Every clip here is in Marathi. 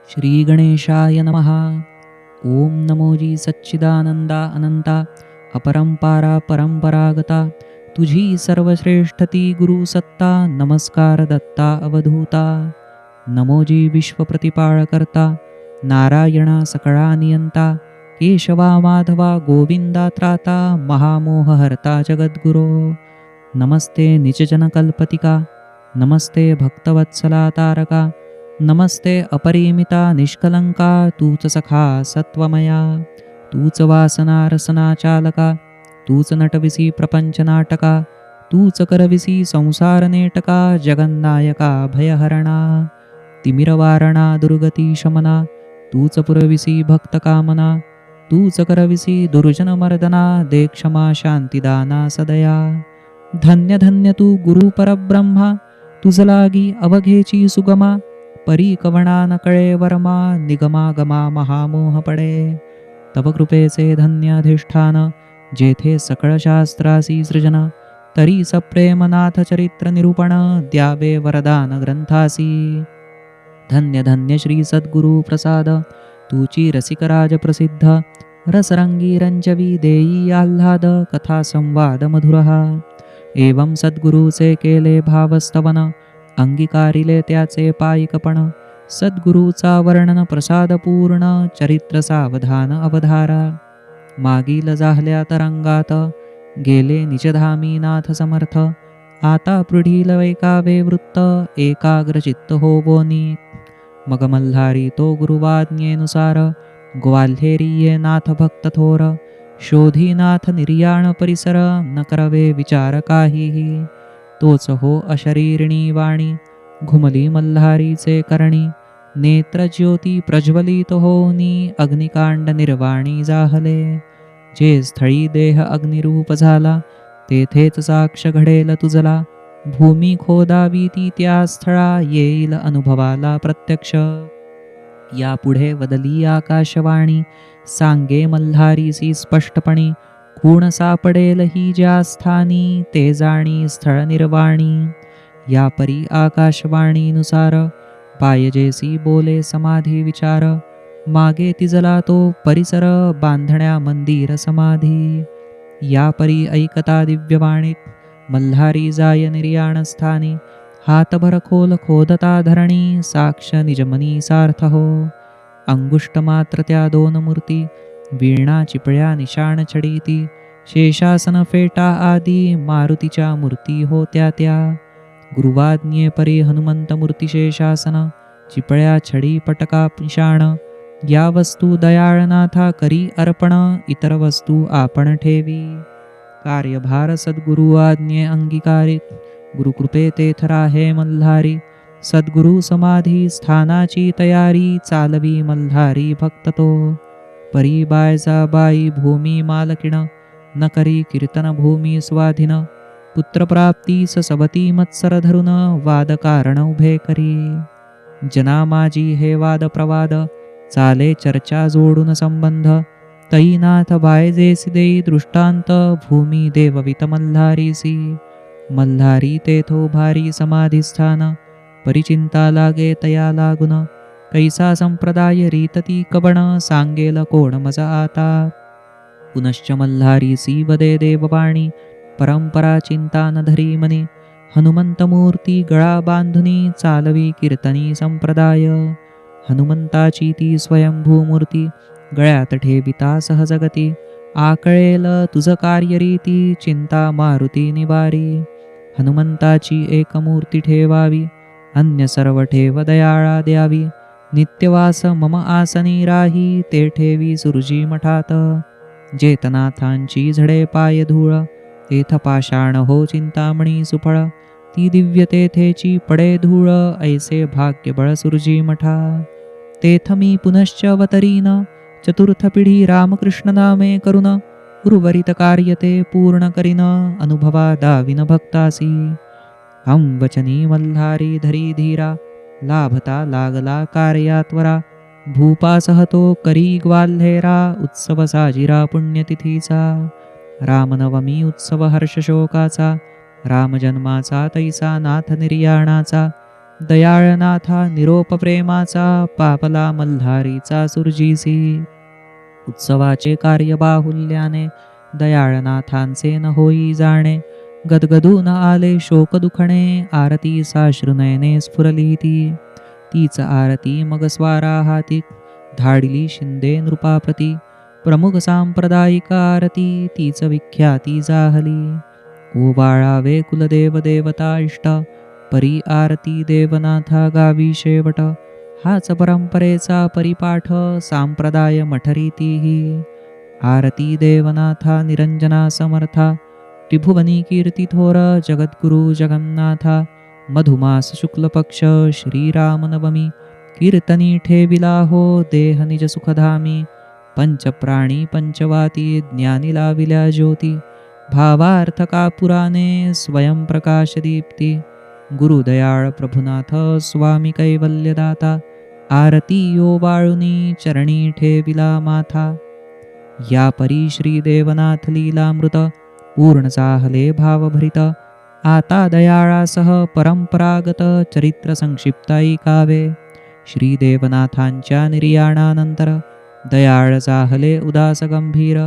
श्री गणेशाय नमः. ओम नमोजी सच्चिदानंदा अनंता अपरंपारा परंपरागता तुझी सर्वश्रेष्ठती गुरु सत्ता नमस्कार दत्ता अवधूता. नमोजी विश्वप्रतिपाळकर्ता नारायणा सकळा नियंता केशवा माधवा गोविंदा त्राता महामोहहर्ता जगद्गुरो. नमस्ते निजजनकल्पतिका नमस्ते भक्तवत्सला तारका नमस्ते अपरिमिता निष्कलंका तूच सखा सत्वमया. तूच वासना रसना चालका तूच नटविसी प्रपंच नाटका तूच करविसी संसार नेटका जगन्नायका भयहरणा. तिमिरवारणा दुर्गती शमना तूच पुरविसी भक्तकामना तूच करविसी दुर्जनमर्दना दे क्षमा शांतिदाना सदया. धन्य धन्य तू गुरु परब्रह्मा तुझ लागी अवघेची सुगमा परी कवणा न कळे वर्मा निगमागमा महामोह पडे. तव कृपेचे धन्य अधिष्ठान जेथे सकळ शास्त्रासी सृजन तरी सप्रेमनाथ चरित्र निरूपण द्यावे वरदान ग्रंथासी. धन्य धन्य श्री सद्गुरु प्रसाद तुची रसिकराज प्रसिद्ध रसरंगी रंजवी देई आल्हाद कथा संवाद मधुरहा. एवं सद्गुरूचे केले भावस्तवन अंगीकारिले त्याचे पायिकपण सद्गुरूचा वर्णन प्रसाद पूर्ण चरित्र सावधान अवधारा. मागील जाहल्या तरंगात गेले निजधामी नाथ समर्थ आता पृढील वैकावे वृत्त एकाग्रचित्त होबोनी. मग मल्हारी तो गुरुवाज्ञेनुसार ग्वाल्हेरी ये नाथ भक्त थोर शोधीनाथ निर्याण परिसर न करवे विचार काहीही. तोच हो अशरीरिणी वाणी घुमली मल्हारीचे करणी नेत्रज्योती प्रज्वलित होनी अग्निकांड निर्वाणी जाहले. जे स्थळी देह अग्निरूप झाला तेथेच साक्ष घडेल तुझला भूमी खोदावी ती त्या स्थळा येईल अनुभवाला प्रत्यक्ष. यापुढे वदली आकाशवाणी सांगे मल्हारीसी स्पष्टपणी खूण सापडेल ही ज्या स्थानी ते जाणी स्थळ निर्वाणी. या परी आकाशवाणीनुसार पायजेसी बोले समाधी विचार मागे तिजला तो परिसर बांधण्या मंदिर समाधी. या परी ऐकता दिव्यवाणीत मल्हारी जाय निर्याणस्थानी हातभर खोल खोदता धरणी साक्ष निजमनी सार्थ हो. अंगुष्ट मात्र त्या दोन मूर्ती वीणा चिपळ्या निशाण छडीती शेषासन फेटा आदी मारुतीच्या मूर्ती होत्या त्या. गुरुवाज्ञे परी हनुमंत मूर्ती शेषासन चिपळ्या छडी पटका निशाण या वस्तू दयाळनाथा करी अर्पण इतर वस्तू आपण ठेवी. कार्यभार सद्गुरु आज्ञे अंगीकारित गुरुकृपे तेथ राहे मल्हारी. सद्गुरु समाधी स्थानाची तयारी चालवी मल्हारी भक्त तो. परी बायजा बाई भूमी मालकिण न करी कीर्तन भूमी स्वाधीन पुत्रप्राप्तीस सबती मत्सर धरून वाद कारण उभे करी. जना माझी हे वाद प्रवाद चाले चर्चा जोडून संबंध तैनाथ बायजेसी देई दृष्टांत भूमी देववित मल्हारीसी. मल्हारी तेथो भारी समाधिस्थान परिचिंता लागे तया लागुन कैसा संप्रदाय रीतती कबण सांगेल कोण मज आता. पुनश्च मल्हारीसी वदे देववाणी परंपरा चिंता न धरी मनी हनुमंतमूर्ती गळा बांधुनी चालवी कीर्तनी संप्रदाय. हनुमंताची ती स्वयंभूमूर्ती गळ्यात ठेविता सहजगती आकळेल तुझ कार्यरीती चिंता मारुती निवारी. हनुमंताची एक मूर्ती ठेवावी अन्य सर्व ठेव दयाळा द्यावी. नित्यवास मम आसनी राही ते ठेवी सुरजी मठात. जेतनाथांची झडे पाय धूळ तेथ पाषाण हो चिंतामणी सुफळ ती दिव्य तेथेची पडे धूळ ऐसे भाग्यबळ सुरजी मठा. तेथ मी पुनश्च अवतरीन चतुर्थ पिढी रामकृष्ण नामे करुन उर्वरित कार्य ते पूर्ण करीन अनुभवा दाविन भक्तासी. हम वचनी मल्हारी धरी धीरा लाभता लागला कार्यात्वरा भूपासह तो करी ग्वाल्हेरा उत्सव साजिरा पुण्यतिथीचा. रामनवमी उत्सव हर्षशोकाचा रामजन्माचा तैसा नाथ निर्याणाचा दयाळनाथा निरोप प्रेमाचा, पापला मल्हारीचा सुरजीसी. उत्सवाचे कार्य बाहुल्याने, दयाळनाथांचे न होई जाणे. गदगदून आले शोक दुखणे, आरती साश्रुनयने स्फुरली ती. तीच आरती मग स्वारा हाती, धाडिली शिंदे नृपाप्रती. प्रमुख सांप्रदायिक आरती, तीच विख्याती जाहली. ओ बाळावे कुलदेव देवता इष्ट, परी आरती देवनाथा गावी शेवट. हाच परंपरेचा परिपाठ, सांप्रदाय मठरीतीही. आरती देवनाथा निरंजना समर्था, त्रिभुवनी कीर्ती थोर जगद्गुरु जगन्नाथा. मधुमास शुक्ल पक्ष श्रीरामनवमी, कीर्तनी ठेविला हो देह निज सुखधामी. पंचप्राणी पंचवाती, ज्ञानी लाविल्या ज्योती. भावार्थका पुराणे स्वयंप्रकाश दीप्ती. गुरुदयाळ प्रभुनाथ स्वामी कैवल्यदाता, आरती यो बाळुनी चरणी ठेविला माथा. या परी श्री देवनाथ लीलामृत, पूर्ण चाहले भावभरित. आता दयाळासह परंपरागत, चरित्र संक्षिप्त ऐकावे. श्री देवनाथांच्या निर्याणानंतर, दयाळ चाहले उदास गंभीर.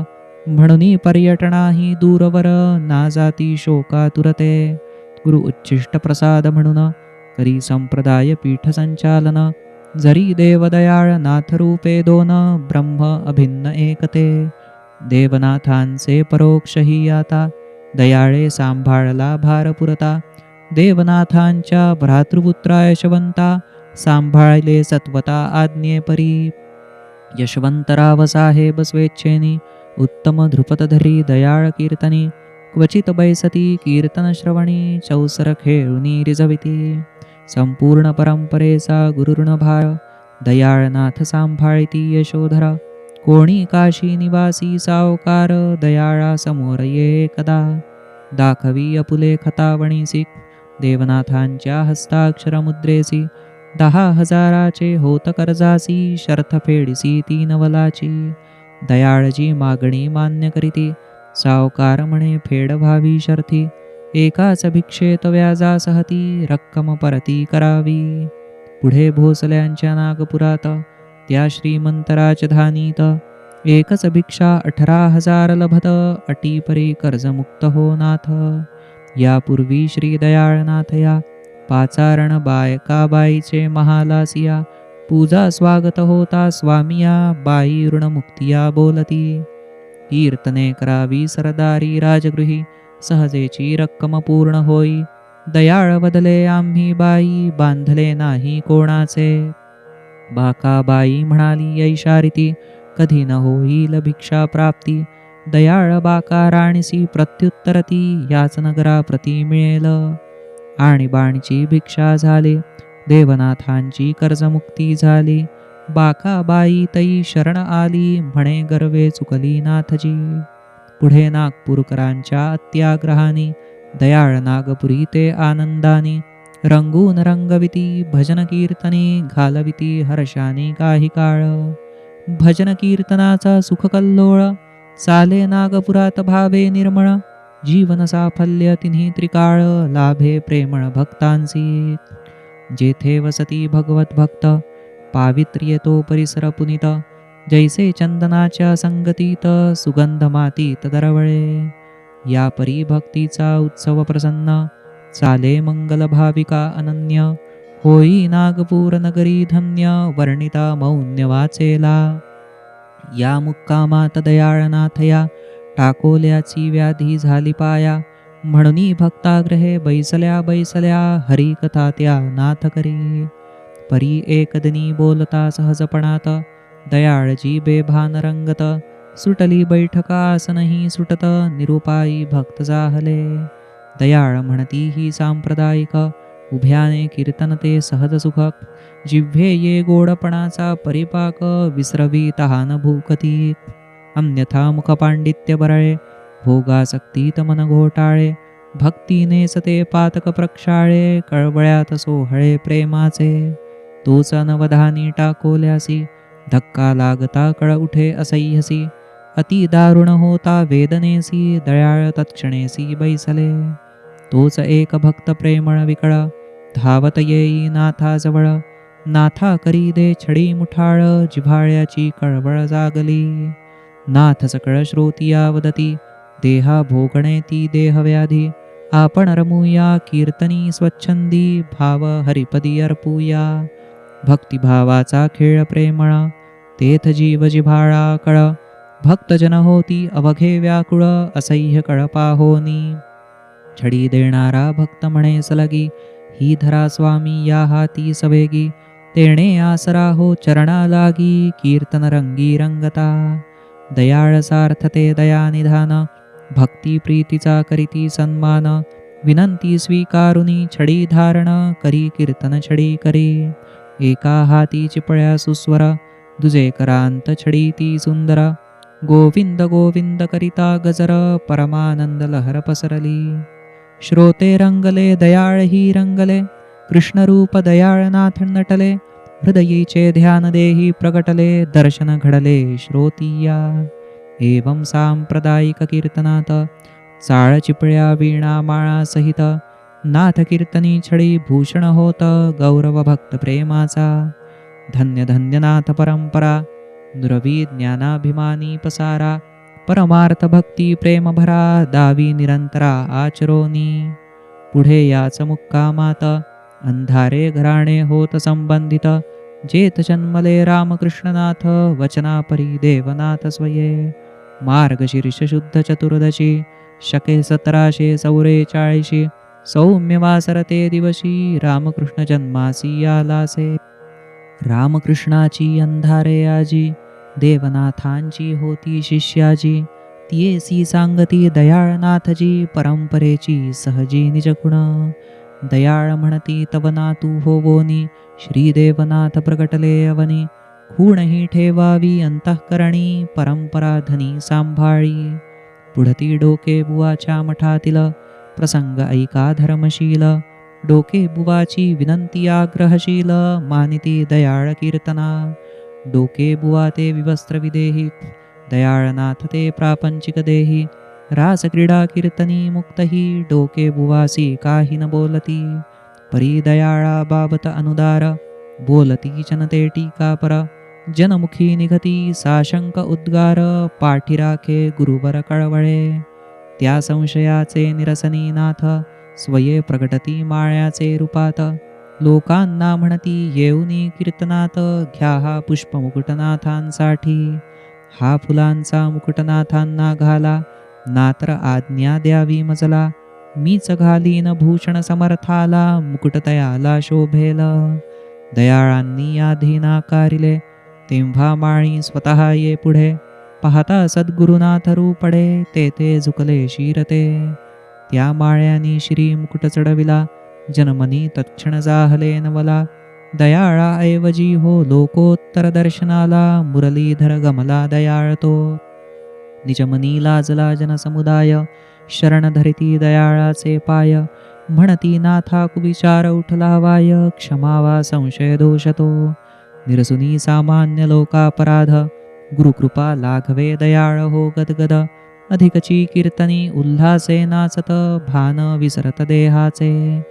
म्हणून पर्यटनाही दूरवर, ना जाती शोकातुरते. गुरु उच्छिष्ट प्रसाद म्हणून, करी संप्रदाय पीठ संचालन. जरी देवदयाळ नाथ रूपे दोन, ब्रह्म अभिन्न एकते. देवनाथांचे परोक्षही आता, दयाळे सांभाळला भार पुरता. देवनाथांच्या भ्रातृपुत्रा यशवंता, सांभाळले सत्वता आज्ञेपरी. यशवंतराव साहेब स्वेच्छेनी, उत्तम ध्रुपद धरी दयाळ कीर्तनी. क्वचित बैसती कीर्तन श्रवणी, चौसर खेळुनी रिजविती. संपूर्ण परंपरेचा गुरुऋण भार, दयाळनाथ सांभाळती यशोधरा. कोणी काशी निवासी सावकार, दयाळा समोर ये एकदा. दाखवी अपुले खतावणीसी, देवनाथांच्या हस्ताक्षर मुद्रेसी. 10,000चे होत कर्जासी, शर्थ फेडिसी 3 वलाची. दयाळजी मागणी मान्य करीती, सावकार म्हणे फेड व्हावी शर्थी. एकाच भिक्षेत व्याजासहती, रक्कम परती करावी. पुढे भोसल्यांच्या नागपुरात, त्या श्रीमंत राजधानीत. एकच भिक्षा 18,000 लभत, अटीपरी कर्जमुक्त हो नाथ. यापूर्वी श्री दयाळनाथ या, पाचारण बायकाबाईचे महालासिया. पूजा स्वागत होता स्वामिया, बाई ऋणमुक्तिया बोलती. कीर्तने करावी सरदारी राजगृही, सहजेची रक्कम पूर्ण होई. दयाळ बदले आम्ही बाई, बांधले नाही कोणाचे. बाकाबाई म्हणाली ऐशारीती, कधी न होईल भिक्षा प्राप्ती. दयाळ बाका राणीसी प्रत्युत्तरती, याच नगराप्रती मिळेल. आणि बाणीची भिक्षा झाली, देवनाथांची कर्जमुक्ती झाली. बाकाबाई तई शरण आली, म्हणे गर्वे चुकली नाथजी. पुढे नागपूरकरांच्या अत्याग्रहाने, दयाळ नागपुरी ते आनंदाने. रंगून रंगविती भजन कीर्तनी, घालविती हर्षाने काही काळ. भजन कीर्तनाचा सुख कल्लोळ, चाले नागपुरात भावे निर्मळ. जीवन साफल्य तिन्ही त्रिकाळ, लाभे प्रेमळ भक्तांसी. जेथे वसती भगवत भक्त, पावित्र्य तो परिसर पुनित. जैसे चंदनाच्या संगतीत, सुगंध मातीत दरवळे. या परी भक्तीचा उत्सव प्रसन्न, चाले मंगल भाविका अनन्य. होई नागपूर नगरी धन्य, वर्णिता मौन्य वाचेला. या मुक्कामात दयाळनाथ या, टाकोल्याची व्याधी झाली पाया. म्हणून भक्ताग्रहे बैसल्या बैसल्या, हरिकथा त्या नाथ करी. परी एकदिनी बोलता सहजपणात, दयाळजी बेभान रंगत. सुटली बैठका आसनही सुटत, निरुपायी भक्त जाहले. दयाळ म्हणती ही सांप्रदायिक, उभ्याने कीर्तन ते सहज सुख. जिव्हे ये गोडपणाचा परिपाक, विसरवी तहान भूकती. अन्यथा मुखपांडित्य बरळे, भोगासक्तीत मन घोटाळे. भक्तीनेच ते पातक प्रक्षाळे, कळवळ्यात सोहळे प्रेमाचे. तोच नवधानी टाकोल्यासी, धक्का लागता कळ उठे असह्यसी. अति दारुण होता वेदनेसी, दयाळ तत्क्षणेसी बैसले. तोच एक भक्त प्रेमळ विकळ, धावत येई नाथाजवळ, नाथा करी दे छडी मुठाळ, जिव्हाळ्याची कळवळ जागली. नाथ सकळ श्रोतिया वदती, देहा भोगणे ती देहव्याधी. आपण रमूया कीर्तनी स्वच्छंदी, भाव हरिपदी अर्पूया. भक्तिभावाचा खेळ प्रेमळ, तेथ जीव जिव्हाळा कळ. भक्तजन होती अवघे व्याकुळ, असह्य कळपा होनी. छडी देणारा भक्त म्हणे सलगी, ही धरा स्वामी या हाती सवेगी. तेणे आसरा हो चरणा लागी, कीर्तन रंगी रंगता. दयाळ सार्थते दयानिधान, भक्ती प्रीतीचा करीती सन्मान. विनंती स्वीकारुनी छडी धारण, करी कीर्तन छडी करी. एका हाती चिपळ्या सुस्वर, दुजे करांत छडी ती सुंदर. गोविंद गोविंद करिता गजर, परमानंद लहर पसरली. श्रोते रंगले दयाळ ही रंगले, कृष्णरूप दयाळनाथ नटले. हृदयीचे ध्यान देही प्रगटले, दर्शन घडले श्रोतीया. एवं सांप्रदायिक कीर्तनात, चाळ चिपळ्या वीणा माळा सहित. नाथ कीर्तनी छडी भूषण होत, गौरव भक्त प्रेमाचा. धन्य धन्य नाथ परंपरा, नुरवी ज्ञानाभिमानी पसारा. परमार्थ भक्ती प्रेम भरा, दावी निरंतरा आचरोनी. पुढे याच मुक्कामात, अंधारे घराणे होत संबंधित. जेत जन्मले रामकृष्णनाथ, वचना परी देवनाथ स्वये. मार्गशीर्ष शुद्ध चतुर्दशी, शके 1744. सौम्य वासरते दिवशी, रामकृष्ण जन्मासी आलासे. रामकृष्णाची अंधारे आजी, देवनाथांची होती शिष्याजी. तियेसी सांगती दयाळनाथजी, परंपरेची सहजी निजगुण. दयाळ म्हणती तव नातू होवोनी, श्री देवनाथ प्रगटले अवनी. खूणही ठेवावी अंतःकरणी, परंपरा धनी सांभाळी. पुढती डोके बुवाच्या मठातील, प्रसंग ऐका धर्मशील. डोके बुवाची विनंती आग्रहशील, मानिती दयाळ कीर्तना. डोके बुवा ते विवस्त्र विदेही, दयाळनाथ ते प्रापंचिक देही. रास क्रीडा कीर्तनी मुक्तही, डोके बुवासी काही न बोलती. परी दयाळा बाबत अनुदार, बोलती जनते टीका पर. जनमुखी निघती साशंक उद्गार, पाठी राखे गुरुवर कळवळे. त्या संशयाचे निरसनी नाथ, स्वये प्रगटती माळ्याचे रूपात. लोकांना म्हणती येऊनी कीर्तनात, घ्या हा पुष्पमुकुटनाथांसाठी. हा फुलांचा मुकुटनाथांना घाला, नात्र आज्ञा द्यावी मजला. मीच घालीन भूषण समर्थाला, मुकुट तयाला शोभेल. दयाळांनी आधी नाकारिले, तेव्हा माळी स्वतः ये पुढे. पाहता सद्गुरुनाथ रूपडे, तेथे झुकले शिरते. त्या माळ्यानी श्री मुकुट चढविला, जनमनी तत्क्षण जाहले नवला. दयाळा ऐवजी हो लोकोत्तर दर्शनाला, मुरलीधर गमला दयाळ तो. निजमनी लाजला जनसमुदाय, शरण धरिती दयाळाचे पाय. म्हणती नाथा कुविचार उठला वाय, क्षमावा संशय दोषतो. निरसुनी सामान्य लोकापराध, गुरुकृपा लाघवे दयाळ हो गदगद. अधिकची कीर्तनी उल्हासे नाचत, भान विसरत देहाचे.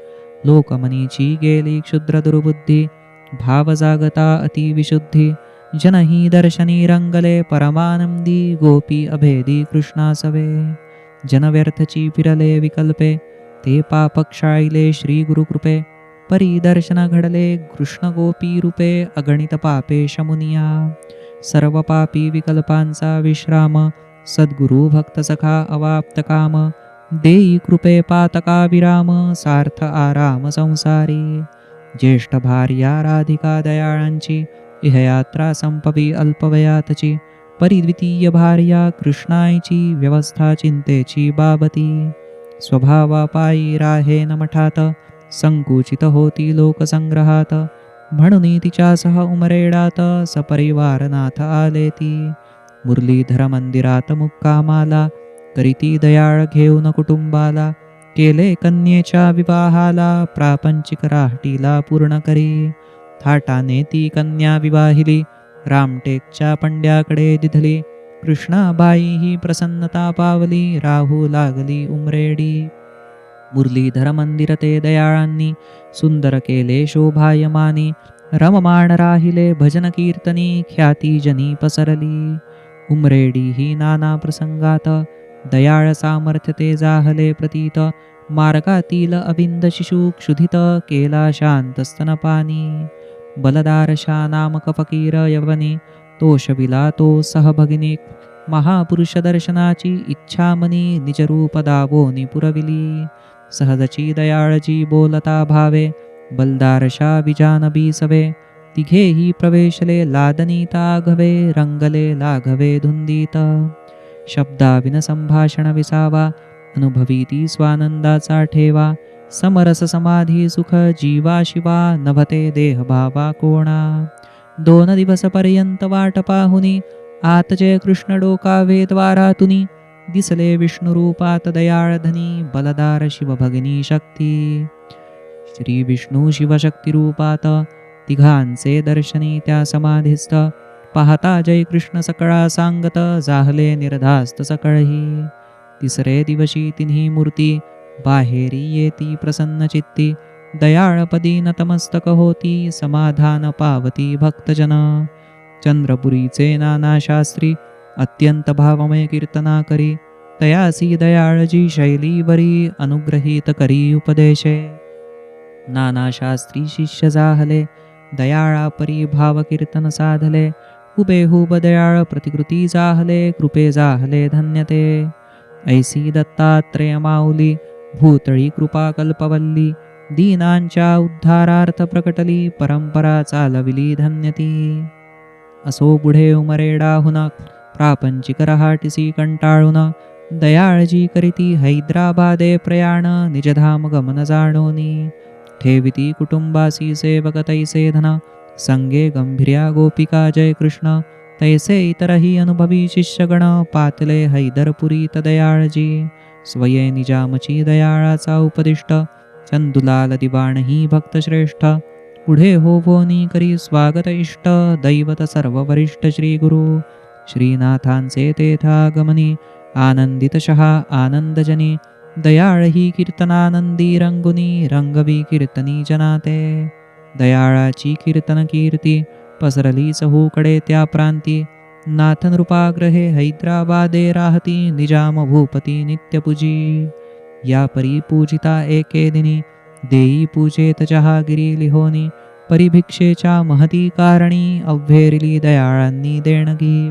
लोकमनीची गेली क्षुद्र दुर्बुद्धी, भाव जागता अतिविशुद्धी. जनही दर्शनी रंगले परमानंदी, गोपी अभेदी कृष्णासवे. जनव्यर्थची फिरले विकल्पे, ते पाप क्षाळिले श्री गुरुकृपे. परिदर्शन घडले कृष्ण गोपी रूपे, अगणित पापे शमुनिया. सर्व पापी विकल्पांचा विश्राम, सद्गुरु भक्त सखा अवाप्त काम. देई कृपे पातका विराम, सार्थ आराम संसारी. ज्येष्ठ भार्या राधिका दयाळांची, इहयात्रा संपवी अल्पवयातची. परिद्वितीय भार्या कृष्णाईची, व्यवस्था चिंतेची बाबती. स्वभावापायी राहे न मठात, संकुचित होती लोकसंग्रहात. म्हणून तिच्यासह उमरेडात, सपरिवार नाथ आले ती. मुरलीधर मंदिरात मुक्कामाला, करीती दयाळ घेऊन कुटुंबाला. केले कन्येच्या विवाहाला, प्रापंचिक राहटीला पूर्ण करी. थाटाने ती कन्या विवाहिली, रामटेकच्या पंड्याकडे दिधली. कृष्णाबाई ही प्रसन्नता पावली, राहू लागली उमरेडी. मुरलीधर मंदिर ते दयाळांनी सुंदर केले शोभायमानी. रममाण राहिले भजन कीर्तनी ख्याती जनी पसरली. उमरेडी ही नाना प्रसंगात दयाळ सामर्थ्य ते जाहले प्रतीत. मार्गातील अविंद शिशु क्षुधित केला शांत स्तनपानी. बलदारशा नामक फकीर यवनी तोषविला तो सहभगिनी. महापुरुष दर्शनाची इच्छा मनी निजरूप दावोनी पुरविली. सहजची दयाळजी बोलता भावे बलदारशा विजानबी सवे. तिघेही प्रवेशले लादनीता घवे रंगले लाघवे धुंदीत. शब्दाविन संभाषण विसावा अनुभवीती स्वानंदाचा ठेवा. समरस समाधी सुख जीवा शिवा नभते देह भावा कोणा. 2 दिवस पर्यंत वाट पाहुनी आत जय कृष्ण डोकावे द्वारातुनी. दिसले विष्णू रूपात दयाळ धनी बलदार शिव भगिनी शक्ती. श्री विष्णू शिवशक्ती रूपात तिघांचे दर्शनी त्या समाधीस्थ. पाहता जय कृष्ण सकळा सांगत जाहले निर्धास्त सकळही. तिसरे दिवशी तिन्ही मूर्ती बाहेरी येती प्रसन्न चित्ती. दयाळपदी नतमस्तक होती समाधान पावती भक्तजन. चंद्रपुरीचे नाना शास्त्री अत्यंत भावमय कीर्तना करी. तयासी दयाळजी शैलीवरी अनुग्रहित करी उपदेशे. नाना शास्त्री शिष्य जाहले दयाळा परी भाव कीर्तन साधले. हुबेहूब दयाळ प्रतिकृती जाहले कृपे जाहले धन्यते. ऐसी दत्तात्रेय माऊली भूतळी कृपा कल्पवल्ली. दीनांच्या उद्धारार्थ प्रकटली परंपरा चालविली धन्यती. असो पुढे उमरेडाहुन प्रापंचिक रहाटिसी कंटाळून. दयाळजी करीती हैदराबादे प्रयाण निजधाम गमन जाणोनी. ठेविती कुटुंबासी सेवक तैसे धन संगे गंभीर्या गोपिका जय कृष्ण. तैसे इतरही अनुभवी शिष्यगण पातले हैदरपुरीत दयाळजी. स्वये निजामची दयाळाचा उपदिष्ट चंदुलाल दिवाणही भक्तश्रेष्ठ. पुढे होवोनी करी स्वागत इष्ट दैवत सर्व वरिष्ठ श्री गुरु. श्रीनाथांचे तेथागमनी आनंदित शहा आनंदजनी. दयाळही कीर्तनानंदी रंगुनी रंगवी कीर्तनी जनाते. दयाळाची कीर्तन कीर्ती पसरली चहूकडे त्या प्रांती. नाथनृपाग्रहे हैदराबादे राहती निजाम भूपती नित्यपूजी. या परी पूजिता एके दिनी देई पूजेत जहागिरी लिहोनी. परिभिक्षेच्या महती कारणी अव्हेरिली दयाळांनी देणगी.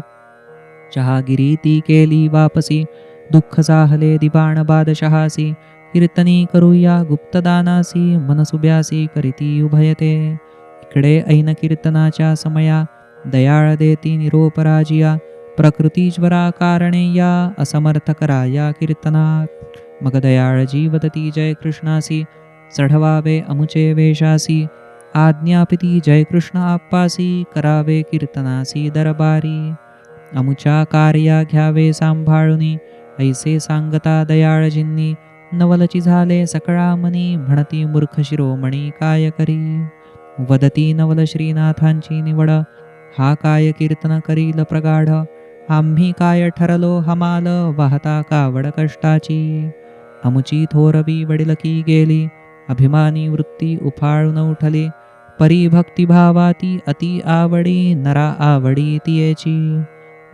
जहागिरी ती केली वापसी दुःख जाहले दिवाण बादशहासी. कीर्तनी करूया गुप्तदानासी मनसुब्यासी करीती उभयते. इकडे ऐन कीर्तनाच्या समया दयाळ देती निरोप राजिया. प्रकृतीज्वरा कारणे या असमर्थ कराया कीर्तनात. मग दयाळजी वदती जय कृष्णासी चढवावे अमुचे वेशासी. आज्ञापिती जय कृष्ण आप्पासी करावे कीर्तनासी दरबारी. अमुच्या कार्या घ्यावे सांभाळुनी ऐसे सांगता दयाळजींनी. नवलची झाले सकळा मनी म्हणती मूर्ख शिरोमणी काय करी. वदती नवल श्रीनाथांची निवड हा काय कीर्तन करील प्रगाढ. आम्ही काय ठरलो हमाल वाहता कावड कष्टाची. अमुची थोरवी वडिलकी गेली अभिमानी वृत्ती उफाळून उठली. परी भक्तिभावाती अति आवडी नरा आवडी तियेची.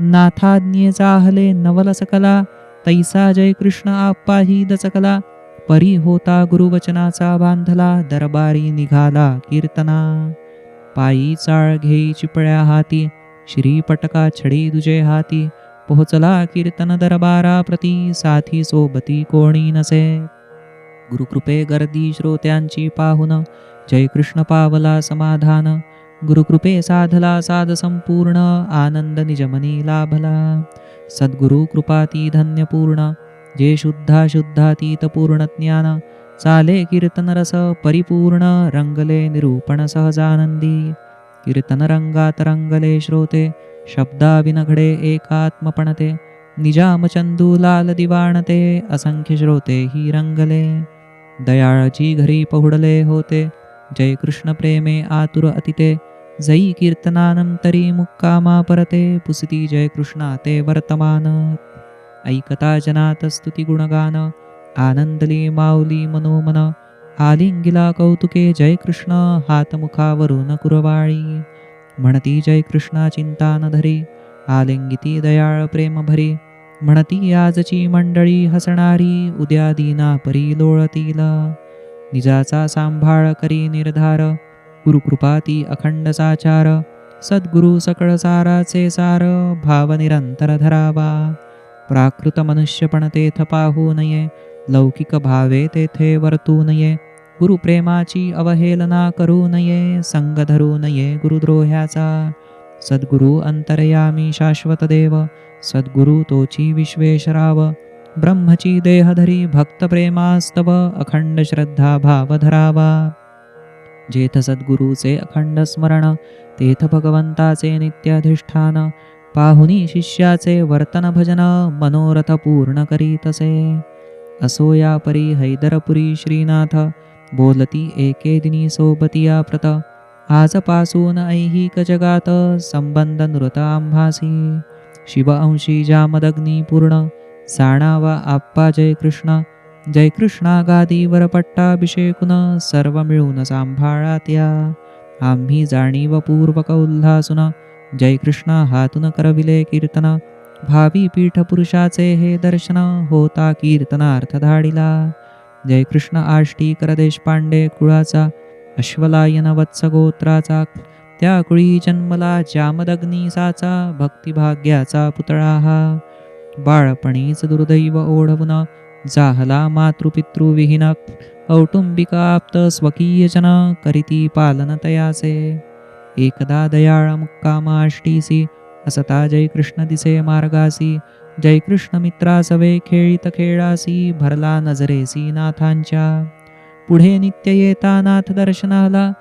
नाथाज्ञे जाहले नवल सकला तैसा जय कृष्ण आप्पाही दचकला. परी होता गुरुवचनाचा बांधला दरबारी निघाला कीर्तना. पायी चाळ घेई चिपळ्या हाती श्रीपटका छडी दुजे हाती. पोहोचला कीर्तन दरबारा प्रती साथी सोबती कोणी नसे. गुरुकृपे गर्दी श्रोत्यांची पाहुन जय कृष्ण पावला समाधान. गुरुकृपे साधला साध संपूर्ण आनंद निजमनी लाभला. सद्गुरु कृपाती धन्यपूर्ण जे शुद्धातीत पूर्ण ज्ञान. चाले कीर्तन रस परिपूर्ण रंगले निरूपण सहजानंदी. कीर्तन रंगात रंगले श्रोते शब्दाविनघडे एकात्मपणते. निजाम चंदूलाल दिवाणते असंख्य श्रोते ही रंगले. दयाळजी घरी पहुडले होते जय कृष्ण प्रेमे आतुर अतिते. जई कीर्तनानंतरी मुक्कामा परते पुसिती जय कृष्णा ते वर्तमान. ऐकता जनात स्तुती गुणगान आनंदली माऊली मनोमन, आलिंगिला कौतुके जय कृष्ण, हातमुखावरून कुरवाळी. म्हणती जय कृष्णा चिंता न धरी, आलिंगिती दयाळ प्रेम भरी. म्हणती आजची मंडळी हसणारी, उद्या दीना परी लोळतील. निजाचा सांभाळ करी निर्धार, गुरुकृपा ती अखंड साचार. सद्गुरु सकळ साराचे सार, भाव निरंतर धरावा. प्राकृत मनुष्यपण तेथ पाहू नये, लौकिक भावे तेथे वर्तू नये. गुरुप्रेमाची अवहेलना करू नये, संग धरू नये गुरुद्रोह्याचा. सद्गुरु अंतर्यामी शाश्वत देव, सद्गुरु तोची विश्वेश्वराव. ब्रह्मची देहधरी भक्त प्रेमास्तव, अखंड श्रद्धा भाव धरावा. जेथ सद्गुरूचे अखंड स्मरण, तेथ भगवंताचे नित्याधिष्ठान. पाहुनी शिष्याचे वर्तन भजन, मनोरथ पूर्ण करीतसे. असो या परी हैदरपुरी श्रीनाथ, बोलती एके दिनी सोबतिया प्रत. आजपासून ऐहिक जगात, संबंध नृत आम्हासी. शिव अंशी जामदग्नी पूर्ण, साणावा आप्पा जय कृष्ण. जय कृष्णा गादीवर पट्टाभिषेकुन, सर्व मिळून सांभाळा त्या. आम्ही जाणीवपूर्वक उल्हासून, जय कृष्ण हातून करविले कीर्तन. भावी पीठ पुरुषाचे हे दर्शन, होता कीर्तनार्थ धाडिला. जय कृष्ण आष्टी कर देशपांडे कुळाचा, अश्वलायन वत्स गोत्राचा. त्या कुळी जन्मला जामदग्नी साचा, भक्तिभाग्याचा पुतळा हा. बाळपणीच दुर्दैव ओढवून, जाहला मातृपितृविहीन. कौटुंबिक आप्त स्वकीयजन, करीती पालन तयाचे. एकदा दयाळ मुक्काम आष्टीसी, असता जय कृष्ण दिसे मार्गासी. जय कृष्ण मित्रासवे खेळीत खेळासी, भरला नजरेसी नाथांच्या. पुढे नित्य येता नाथ दर्शनाला,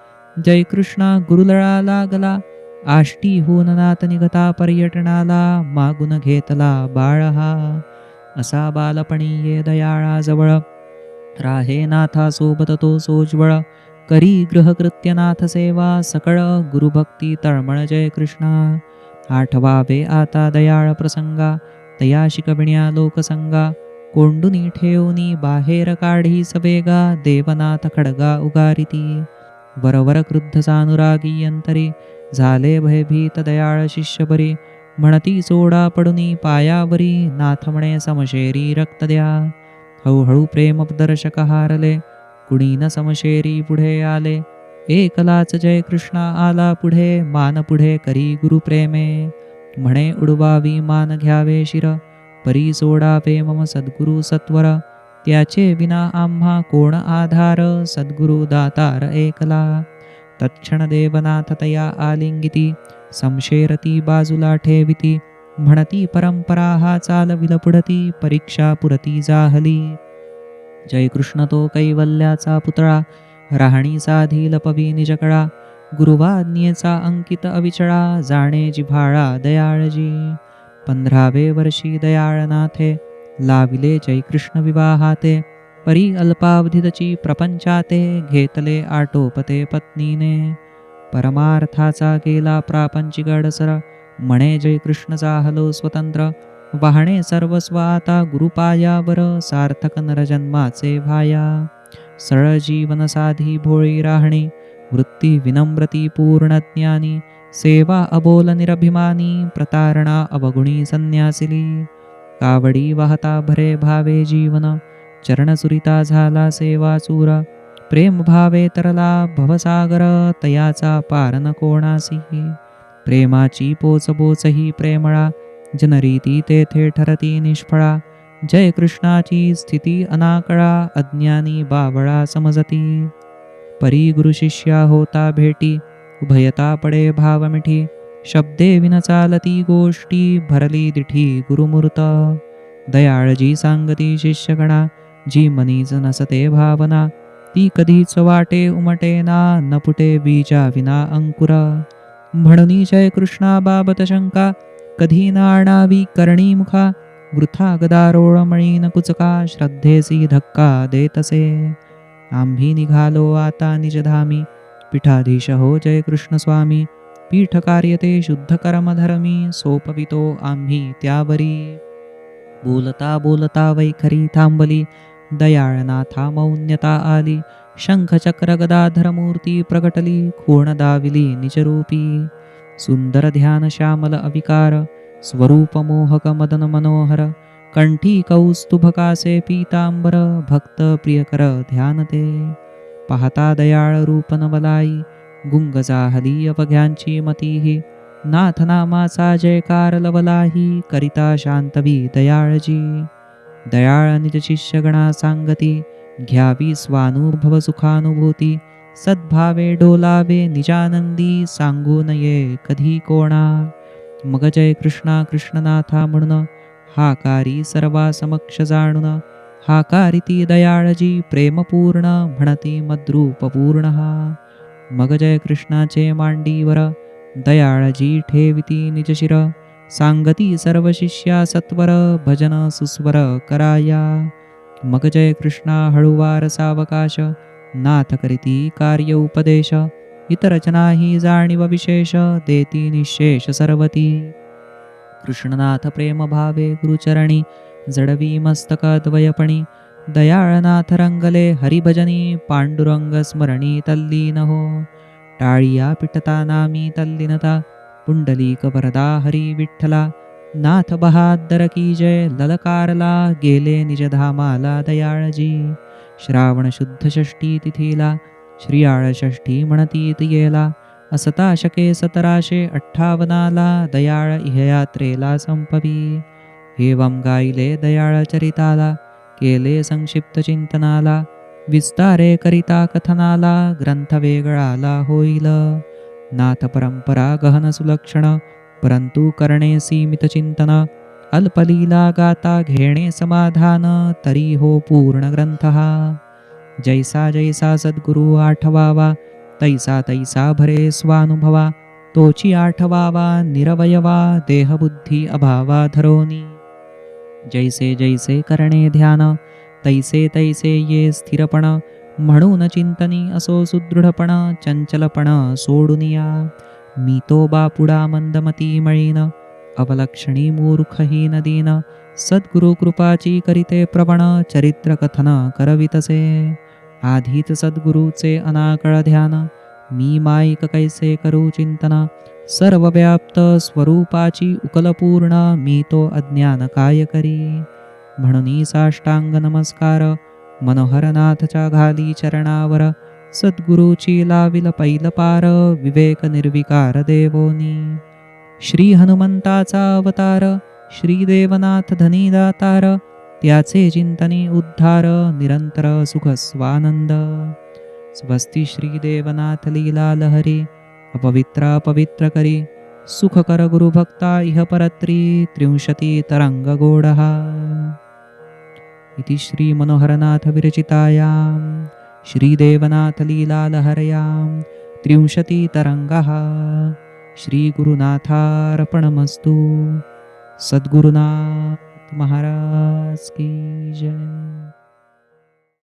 जय कृष्णा गुरुलळा लागला. आष्टीहून नाथ निघता पर्यटनाला, मागून घेतला बाळ हा. असा बालपणी ये दयाळाजवळ, राहे नाथा सोबत तो सोज्वळ. करी गृहकृत्य नाथ सेवा सकळ, गुरुभक्ती तळमळ जय कृष्णा. आठवावे आता दयाळ प्रसंगा, तया शिकविण्या लोकसंगा. कोंडुनी ठेवनी बाहेर काढी सवेगा, देवनाथ खडगा उगारिती. वरवर क्रुद्ध सानुरागी अंतरी, झाले भयभीत दयाळ शिष्यपरी. म्हणती सोडा पडुनी पायावरी, नाथ म्हणे समशेरी रक्त द्या. हळूहळू प्रेमदर्शक हारले, कुणी न समशेरी पुढे आले. एकलाच जय कृष्णा आला पुढे, मान पुढे करी गुरुप्रेमे. म्हणे उडवावी मान घ्यावे शिर, परी सोडावे मम सद्गुरु सत्वर. त्याचे विना आम्हा कोण आधार, सद्गुरु दातार एकला. तत्क्षण देवनाथ तया आलिंगिती, समशेरती बाजूला ठेविती. म्हणती परंपरा हा चालविल पुढती, परीक्षा पुरती जाहली. जय कृष्ण तो कैवल्याचा पुतळा, राहणी साधी लपवी निजकळा. गुरुवाज्ञेचा अंकित अविचळा, जाणे जिव्हाळा दयाळजी. 15वे वर्षी दयाळनाथे, लाविले जय कृष्ण विवाहाते. परी अल्पावधीतची प्रपंचाते, घेतले आटोपते पत्नीने. परमार्थाचा केला प्रापंचिक अडसर, म्हणे जय कृष्ण जाहलो स्वतंत्र. वाहणे सर्वस्व आता गुरुपायावर, सार्थक नरजन्माचे भाया. सरळ जीवन साधी भोळी राहणी, वृत्ती विनम्रती पूर्ण ज्ञानी. सेवा अबोल निरभिमानी, प्रतारणा अवगुणी संन्यासिली. कावडी वाहता भरे भावे जीवन, चरणसुरिता झाला सेवा चूर. प्रेम भावे तरला भवसागर, तयाचा पार न कोणासी. प्रेमाची पोच बोच ही प्रेमळा, जनरीती तेथे ठरती निष्फळा. जय कृष्णाची स्थिती अनाकळा, अज्ञानी बावळा समजती. परी गुरुशिष्या होता भेटी, उभयता पडे भाव मिठी. शब्दे विन चालती गोष्टी, भरली दिठी गुरुमूर्त. दयाळजी सांगती शिष्यगणा, जी मनीच नसते भावना. ती कधीच वाटे उमटेना, न फुटे बीजा विना अंकुर. म्हणून जय कृष्णा बाबत शंका, कधी न आणावी करणी मुखा. वृथा गदारोळ मळी न कुचका, श्रद्धेसी धक्का देतसे. आम्ही निघालो आता निजधामी, पीठाधीश हो जय कृष्ण स्वामी. पीठ कार्यते शुद्ध कर्मधर्मी, सोपवितो आम्ही त्यावरी. बोलता बोलता वैखरी थांबली, दयाळनाथा मौन्यता आली. शंख चक्र गदाधर मूर्ती प्रगटली. खूण दाविली निजरूपी. सुंदर ध्यान श्यामल अविकार. स्वरूप मोहक मदन मनोहर. कंठी कौस्तुभकासे पीतांबर. भक्त प्रियकर ध्यान ते. पाहता दयाळ रूप नवलाई. गुंग जाहली अवघ्यांची मतीही. नाथ नामाचा जयकार लवलाही. करिता शांतवी दयाळजी. दयाळ निज शिष्यगणा सांगती. घ्यावी स्वानुभव सुखानुभूती. सद्भावे डोलावे निजानंदी. सांगू नये कधी कोणा. मग जय कृष्णा कृष्णनाथा म्हणून. हाकारी सर्वा समक्ष जाणून. हाकारिती दयाळजी प्रेमपूर्ण. म्हणती मद्रूप पूर्ण हा. मग जय कृष्णाचे मांडीवर. दयाळजी ठेविती निजशिर. सांगती सर्व शिष्या सत्वर. भजन सुस्वर कराया. मग जय कृष्णा हळुवार सावकाश. नाथ करीती कार्य उपदेश. इतर जनाही जाणीव विशेष. देती निशेष सर्वती. कृष्णनाथ प्रेम भावे गुरुचरणी. जडवी मस्तक द्वयपणी. दयाळनाथ रंगले हरिभजनी. पांडुरंग स्मरणी तल्लीन हो. टाळिया पिटता नामी तल्लीनता. पुंडलीक वरदा हरी विठ्ठला. नाथ बहादर की जय ललकारला. गेले निजधामाला दयाळजी. श्रावण शुद्ध षष्ठी तिथीला. श्रीयाळ षष्ठी म्हणतीत येला. असता शके 1758 दयाळ इहयात्रेला संपवी. एवं गायले दयाळ चरिताला. केले संक्षिप्त चिंतनाला. विस्तारे करिता कथनाला. ग्रंथ वेगळाला होईल. नाथ परंपरा गहन सुलक्षण. परंतु करणे सीमित चिंतन. अल्पलीला गाता घेणे समाधान. तरी हो पूर्ण ग्रंथ हा. जैसा जैसा सद्गुरु आठवावा. तैसा तैसा भरे स्वानुभवा. तोची आठवावा निरवयवा. देहबुद्धी अभावा धरोनी. जैसे जैसे करणे ध्यान. तैसे तैसे ये स्थिरपण. म्हणून चिंतनी असो सुदृढपण. चंचलपण सोडुनिया. मी तो बापुडा मंदमती मळीन. अवलक्षणी मूर्खहीन दीन. सद्गुरु कृपाची करीते प्रवण. चरित्र कथन करवितसे. आधीच सद्गुरूचे अनाकळ ध्यान. मी माईक कैसे करू चिंतन. सर्व व्याप्त स्वरूपाची उकलपूर्ण. मी तो अज्ञान काय करी. म्हणून साष्टांग नमस्कार. मनोहरनाथच्या घाली चरणावर. सद्गुरूची लाविल पैल पार. विवेक निर्विकार देवोनी. श्री हनुमंताचा अवतार. श्री देवनाथ धनी दातार. त्याचे चिंतनी उद्धार. निरंतर सुख स्वानंद. स्वस्ती श्री देवनाथ लीला लहरी. अपवित्र पवित्र करी. सुख कर गुरुभक्ता इह परत्री. 30 तरंग गोडहा. इति श्री मनोहरनाथ विरचितायां श्री देवनाथ लीला लहर्यां 30 तरंगः. श्री गुरुनाथार्पणमस्तु. सद्गुरुनाथ महाराज की जय.